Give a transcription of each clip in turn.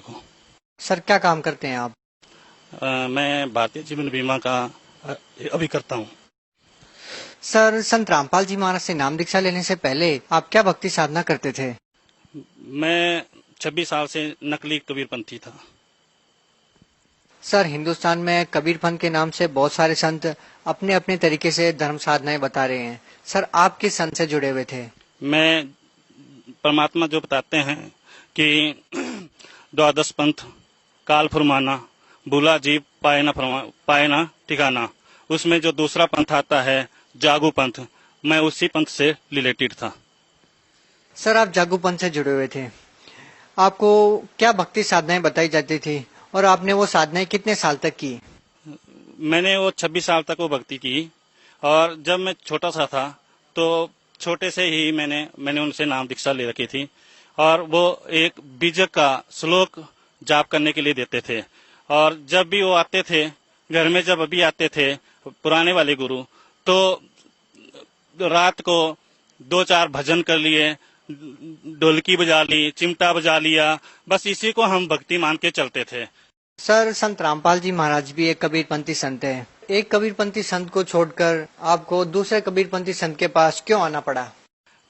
को। सर क्या काम करते हैं आप? मैं भारतीय जीवन बीमा का अभी करता हूँ। सर संत रामपाल जी महाराज से नाम दीक्षा लेने से पहले आप क्या भक्ति साधना करते थे? मैं 26 साल से नकली कबीरपंथी था। सर हिंदुस्तान में कबीर पंथ के नाम से बहुत सारे संत अपने अपने तरीके से धर्म साधनाएं बता रहे हैं। सर आप किस संत से जुड़े हुए थे? मैं परमात्मा जो बताते हैं कि द्वादश पंथ काल फरमाना भूला जीव पाए ना ठिकाना, उसमें जो दूसरा पंथ आता है जागू पंथ, मैं उसी पंथ से रिलेटेड था। सर आप जागू पंथ से जुड़े हुए थे, आपको क्या भक्ति साधनाएं बताई जाती थी और आपने वो साधनाएं कितने साल तक की? मैंने वो 26 साल तक वो भक्ति की, और जब मैं छोटा सा था तो छोटे से ही मैंने उनसे नाम दीक्षा ले रखी थी, और वो एक बीजक का श्लोक जाप करने के लिए देते थे। और जब भी वो आते थे घर में, जब अभी आते थे पुराने वाले गुरु, तो रात को 2-4 भजन कर लिए, ढोलकी बजा ली, चिमटा बजा लिया, बस इसी को हम भक्ति मान के चलते थे। सर संत रामपाल जी महाराज भी एक कबीरपंथी संत है। एक कबीरपंथी संत को छोड़कर आपको दूसरे कबीरपंथी संत के पास क्यों आना पड़ा?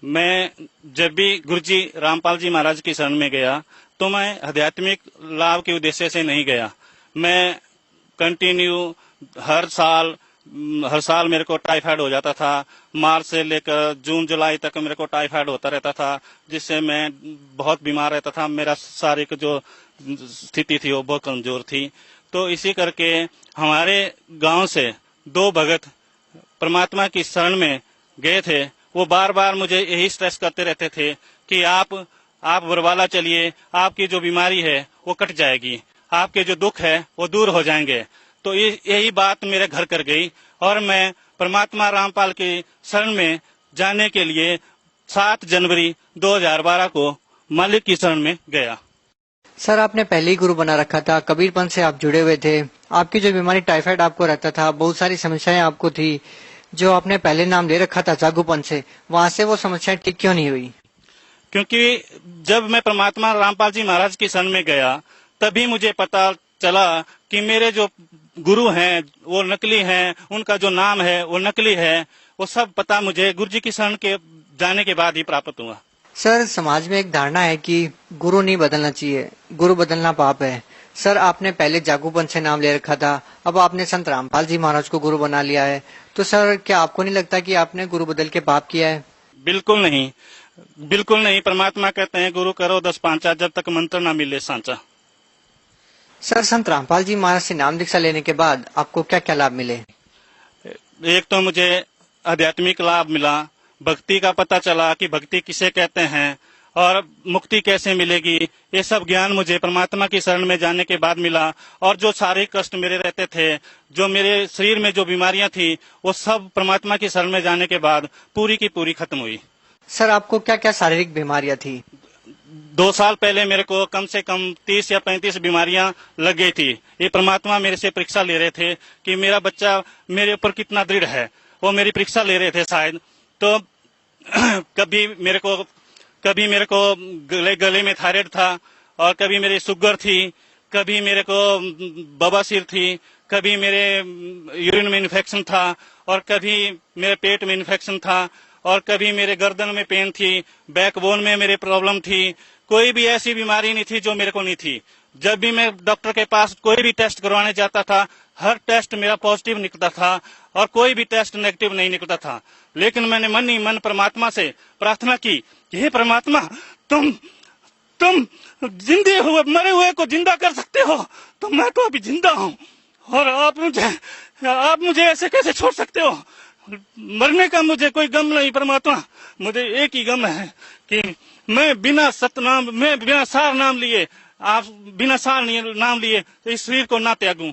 मैं जब भी गुरुजी रामपाल जी महाराज की शरण में गया तो मैं आध्यात्मिक लाभ के उद्देश्य से नहीं गया। मैं कंटिन्यू हर साल मेरे को टाइफाइड हो जाता था। मार्च से लेकर जून जुलाई तक मेरे को टाइफाइड होता रहता था, जिससे मैं बहुत बीमार रहता था। मेरा शारीरिक जो स्थिति थी वो बहुत कमजोर थी। तो इसी करके हमारे गांव से 2 भगत परमात्मा की शरण में गए थे। वो बार बार मुझे यही स्ट्रेस करते रहते थे कि आप बरवाला चलिए, आपकी जो बीमारी है वो कट जाएगी, आपके जो दुख है वो दूर हो जाएंगे। तो यही बात मेरे घर कर गई, और मैं परमात्मा रामपाल की शरण में जाने के लिए 7 जनवरी 2012 को मालिक की शरण में गया। सर आपने पहले ही गुरु बना रखा था, कबीरपंथ से आप जुड़े हुए थे। आपकी जो बीमारी टाइफाइड आपको रहता था, बहुत सारी समस्याएं आपको थी, जो आपने पहले नाम ले रखा था जागूपंथ से, वहां से वो समस्याएं ठीक क्यों नहीं हुई? क्योंकि जब मैं परमात्मा रामपाल जी महाराज की शरण में गया तभी मुझे पता चला कि मेरे जो गुरु हैं वो नकली हैं, उनका जो नाम है वो नकली है। वो सब पता मुझे गुरु जी की शरण के जाने के बाद ही प्राप्त हुआ। सर समाज में एक धारणा है कि गुरु नहीं बदलना चाहिए, गुरु बदलना पाप है। सर आपने पहले जागूपंथ से नाम ले रखा था, अब आपने संत रामपाल जी महाराज को गुरु बना लिया है, तो सर क्या आपको नहीं लगता कि आपने गुरु बदल के पाप किया है? बिल्कुल नहीं, बिल्कुल नहीं। परमात्मा कहते हैं गुरु करो 10 पांचा, जब तक मंत्र ना मिले सांचा। सर संत रामपाल जी महाराज से नाम दीक्षा लेने के बाद आपको क्या क्या लाभ मिले? एक तो मुझे आध्यात्मिक लाभ मिला, भक्ति का पता चला कि भक्ति किसे कहते हैं और मुक्ति कैसे मिलेगी। ये सब ज्ञान मुझे परमात्मा की शरण में जाने के बाद मिला। और जो शारीरिक कष्ट मेरे रहते थे, जो मेरे शरीर में जो बीमारियां थी, वो सब परमात्मा की शरण में जाने के बाद पूरी की पूरी खत्म हुई। सर आपको क्या क्या शारीरिक बीमारियां थी? 2 साल पहले मेरे को कम से कम 30 या 35 बीमारियां लग गई थी। ये परमात्मा मेरे से परीक्षा ले रहे थे कि मेरा बच्चा मेरे ऊपर कितना दृढ़ है। वो मेरी परीक्षा ले रहे थे शायद। तो कभी मेरे को गले में थायराइड था, और कभी मेरी शुगर थी, कभी मेरे को बवासीर थी, कभी मेरे यूरिन में इन्फेक्शन था, और कभी मेरे पेट में इन्फेक्शन था, और कभी मेरे गर्दन में पेन थी, बैकबोन में मेरे प्रॉब्लम थी। कोई भी ऐसी बीमारी नहीं थी जो मेरे को नहीं थी। जब भी मैं डॉक्टर के पास कोई भी टेस्ट करवाने जाता था, हर टेस्ट मेरा पॉजिटिव निकलता था और कोई भी टेस्ट नेगेटिव नहीं निकलता था। लेकिन मैंने मन ही मन परमात्मा से प्रार्थना की कि हे परमात्मा, तुम जिंदे हुए मरे हुए को जिंदा कर सकते हो, तो मैं तो अभी जिंदा हूँ, और आप मुझे ऐसे कैसे छोड़ सकते हो? मरने का मुझे कोई गम नहीं परमात्मा, मुझे एक ही गम है कि मैं बिना सार नाम लिए, आप बिना सार नाम लिए इस शरीर को ना त्यागूं।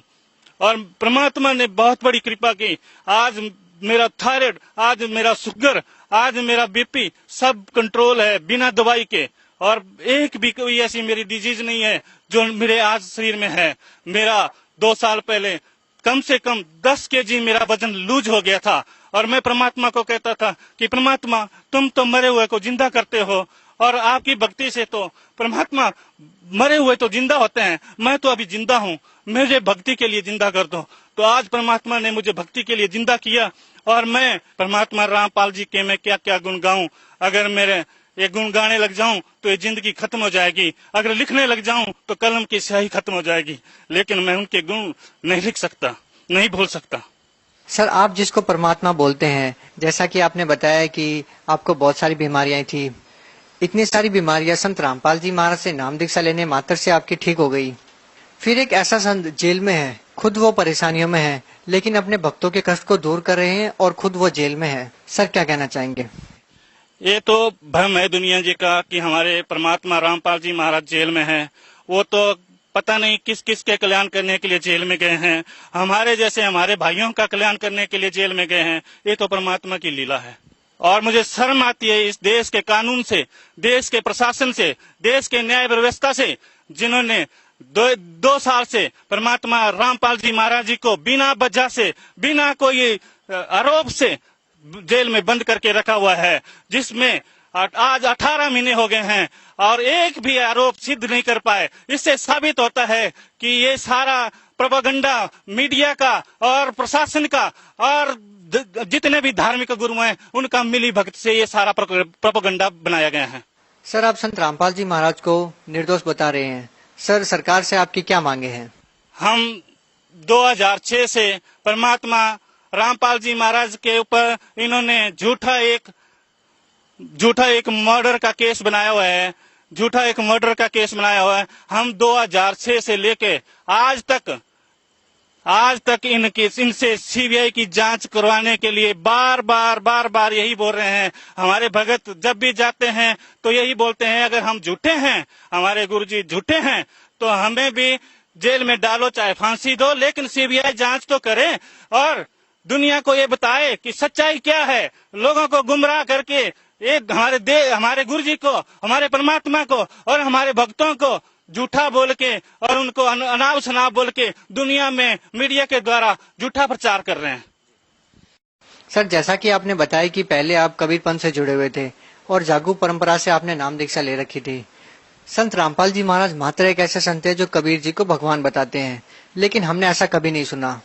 और परमात्मा ने बहुत बड़ी कृपा की। आज मेरा थायराइड, आज मेरा शुगर, आज मेरा बीपी सब कंट्रोल है बिना दवाई के, और एक भी कोई ऐसी मेरी डिजीज नहीं है जो मेरे आज शरीर में है। मेरा 2 साल पहले कम से कम 10 केजी मेरा वजन लूज हो गया था, और मैं परमात्मा को कहता था कि परमात्मा तुम तो मरे हुए को जिंदा करते हो, और आपकी भक्ति से तो परमात्मा मरे हुए तो जिंदा होते हैं, मैं तो अभी जिंदा हूँ, मुझे भक्ति के लिए जिंदा कर दो। तो आज परमात्मा ने मुझे भक्ति के लिए जिंदा किया और मैं परमात्मा रामपाल जी के मैं क्या क्या गुण गाऊं। अगर मेरे ये गुण गाने लग जाऊं तो ये जिंदगी खत्म हो जाएगी, अगर लिखने लग जाऊं तो कलम की स्याही खत्म हो जाएगी, लेकिन मैं उनके गुण नहीं लिख सकता, नहीं भूल सकता। सर आप जिसको परमात्मा बोलते हैं, जैसा कि आपने बताया कि आपको बहुत सारी बीमारियां थी, इतनी सारी बीमारियां संत रामपाल जी महाराज से नाम दीक्षा लेने मात्र से आपकी ठीक हो गई। फिर एक ऐसा संत जेल में है, खुद वो परेशानियों में है, लेकिन अपने भक्तों के कष्ट को दूर कर रहे हैं और खुद वो जेल में है। सर क्या कहना चाहेंगे? ये तो भ्रम है दुनिया जी का कि हमारे परमात्मा रामपाल जी महाराज जेल में हैं। वो तो पता नहीं किस किस के कल्याण करने के लिए जेल में गए हैं, हमारे जैसे हमारे भाइयों का कल्याण करने के लिए जेल में गए हैं। ये तो परमात्मा की लीला है और मुझे शर्म आती है इस देश के कानून से, देश के प्रशासन से, देश के न्याय व्यवस्था से, जिन्होंने 2 साल से परमात्मा रामपाल जी महाराज जी को बिना वजह से, बिना कोई आरोप से जेल में बंद करके रखा हुआ है, जिसमें आज 18 महीने हो गए हैं और एक भी आरोप सिद्ध नहीं कर पाए। इससे साबित होता है कि ये सारा प्रोपेगेंडा मीडिया का और प्रशासन का और जितने भी धार्मिक गुरु हैं उनका मिली भगत से ये सारा प्रोपेगेंडा बनाया गया है। सर आप संत रामपाल जी महाराज को निर्दोष बता रहे हैं, सर सरकार से आपकी क्या मांगे हैं? हम 2006 से परमात्मा रामपाल जी महाराज के ऊपर इन्होंने झूठा एक मर्डर का केस बनाया हुआ है, झूठा एक मर्डर का केस बनाया हुआ है। हम 2006 से लेके आज तक इनसे सीबीआई की जांच करवाने के लिए बार बार यही बोल रहे हैं। हमारे भगत जब भी जाते हैं तो यही बोलते हैं, अगर हम झूठे हैं, हमारे गुरुजी झूठे हैं, तो हमें भी जेल में डालो, चाहे फांसी दो, लेकिन सीबीआई जांच तो करे और दुनिया को ये बताए कि सच्चाई क्या है। लोगों को गुमराह करके ये हमारे गुरुजी को, हमारे परमात्मा को और हमारे भक्तों को झूठा बोल के और उनको अनाप शनाप बोल के दुनिया में मीडिया के द्वारा झूठा प्रचार कर रहे हैं। सर जैसा कि आपने बताया कि पहले आप कबीरपंथ से जुड़े हुए थे और जागू परंपरा से आपने नाम दीक्षा ले रखी थी। संत रामपाल जी महाराज मात्र एक ऐसे संत है जो कबीर जी को भगवान बताते हैं, लेकिन हमने ऐसा कभी नहीं सुना।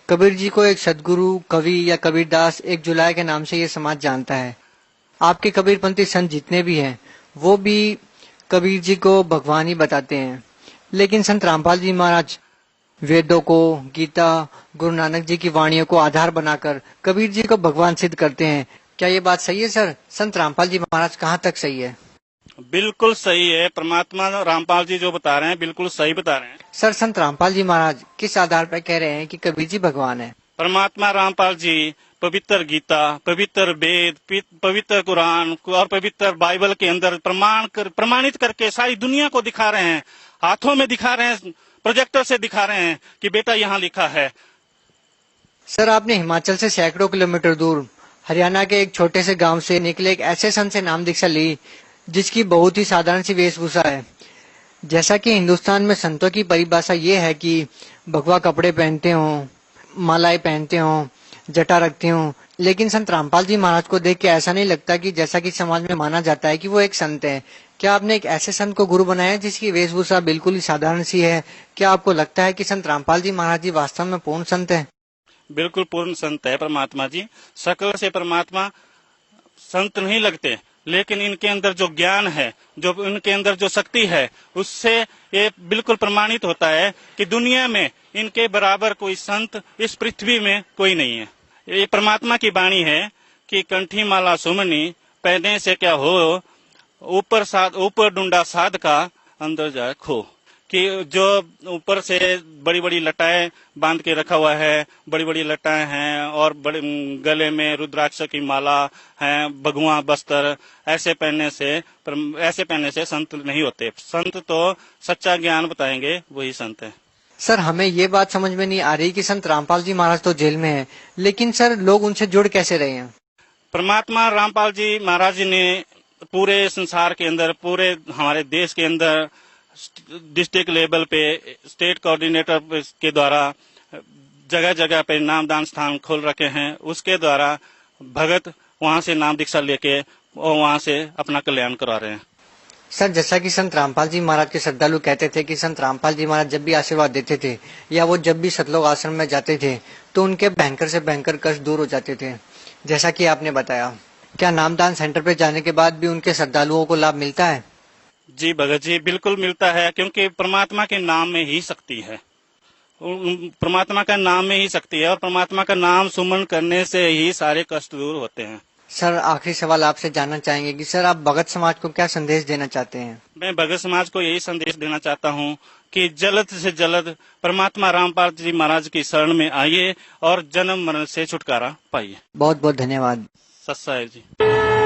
कबीर जी को एक सदगुरु, कवि या कबीरदास, एक जुलाय के नाम से ये समाज जानता है। आपके कबीरपंथी संत जितने भी हैं वो भी कबीर जी को भगवान ही बताते हैं, लेकिन संत रामपाल जी महाराज वेदों को, गीता, गुरु नानक जी की वाणियों को आधार बनाकर कबीर जी को भगवान सिद्ध करते हैं। क्या ये बात सही है सर? संत रामपाल जी महाराज कहाँ तक सही है? बिल्कुल सही है, परमात्मा रामपाल जी जो बता रहे हैं बिल्कुल सही बता रहे हैं। सर संत रामपाल जी महाराज किस आधार पर कह रहे हैं कि कबीर जी भगवान है? परमात्मा रामपाल जी पवित्र गीता, पवित्र वेद, पवित्र कुरान और पवित्र बाइबल के अंदर प्रमाणित करके सारी दुनिया को दिखा रहे हैं, हाथों में दिखा रहे हैं, प्रोजेक्टर से दिखा रहे हैं कि बेटा यहाँ लिखा है। सर आपने हिमाचल से सैकड़ों किलोमीटर दूर हरियाणा के एक छोटे से गांव से निकले एक ऐसे संत से नाम दीक्षा ली जिसकी बहुत ही साधारण सी वेशभूषा है। जैसा कि हिंदुस्तान में संतों की परिभाषा ये है कि भगवा कपड़े पहनते हों, मालाएं पहनते हों, जटा रखते हों, लेकिन संत रामपाल जी महाराज को देख के ऐसा नहीं लगता कि जैसा कि समाज में माना जाता है कि वो एक संत है। क्या आपने एक ऐसे संत को गुरु बनाया जिसकी वेशभूषा बिल्कुल ही साधारण सी है? क्या आपको लगता है कि संत रामपाल जी महाराज जी वास्तव में पूर्ण संत है? बिल्कुल पूर्ण संत है परमात्मा जी। सकल से परमात्मा संत नहीं लगते, लेकिन इनके अंदर जो ज्ञान है, जो इनके अंदर जो शक्ति है, उससे ये बिल्कुल प्रमाणित होता है कि दुनिया में इनके बराबर कोई संत इस पृथ्वी में कोई नहीं है। ये परमात्मा की वाणी है कि कंठी माला सुमनी पहने से क्या हो, ऊपर डूंडा साध का अंदर जाए खो। कि जो ऊपर से बड़ी बड़ी लटाएं बांध के रखा हुआ है, बड़ी बड़ी लटाएं हैं और बड़े गले में रुद्राक्ष की माला है, भगवा बस्तर, ऐसे पहनने से संत नहीं होते। संत तो सच्चा ज्ञान बताएंगे, वही संत है। सर हमें ये बात समझ में नहीं आ रही कि संत रामपाल जी महाराज तो जेल में है, लेकिन सर लोग उनसे जुड़ कैसे रहे हैं? परमात्मा रामपाल जी महाराज ने पूरे संसार के अंदर, पूरे हमारे देश के अंदर डिस्ट्रिक्ट लेवल पे स्टेट कोऑर्डिनेटर के द्वारा जगह जगह पे नामदान स्थान खोल रखे हैं। उसके द्वारा भगत वहां से नाम दीक्षा लेके वो वहाँ से अपना कल्याण करा रहे हैं। सर, जैसा कि संत रामपाल जी महाराज के श्रद्धालु कहते थे कि संत रामपाल जी महाराज जब भी आशीर्वाद देते थे या वो जब भी सतलोक आश्रम में जाते थे तो उनके भयंकर से भयंकर कष्ट दूर हो जाते थे, जैसा कि आपने बताया। क्या नामदान सेंटर पे जाने के बाद भी उनके श्रद्धालुओं को लाभ मिलता है? जी भगत जी, बिल्कुल मिलता है, क्योंकि परमात्मा के नाम में ही शक्ति है। परमात्मा का नाम में ही शक्ति है और परमात्मा का नाम सुमन करने से ही सारे कष्ट दूर होते हैं। सर, आखिरी सवाल आपसे जानना चाहेंगे कि सर आप भगत समाज को क्या संदेश देना चाहते हैं? मैं भगत समाज को यही संदेश देना चाहता हूँ कि जल्द से जल्द परमात्मा रामपाल जी महाराज की शरण में आइए और जन्म मरण से छुटकारा पाइए। बहुत बहुत धन्यवाद। सत श्री अकाल जी।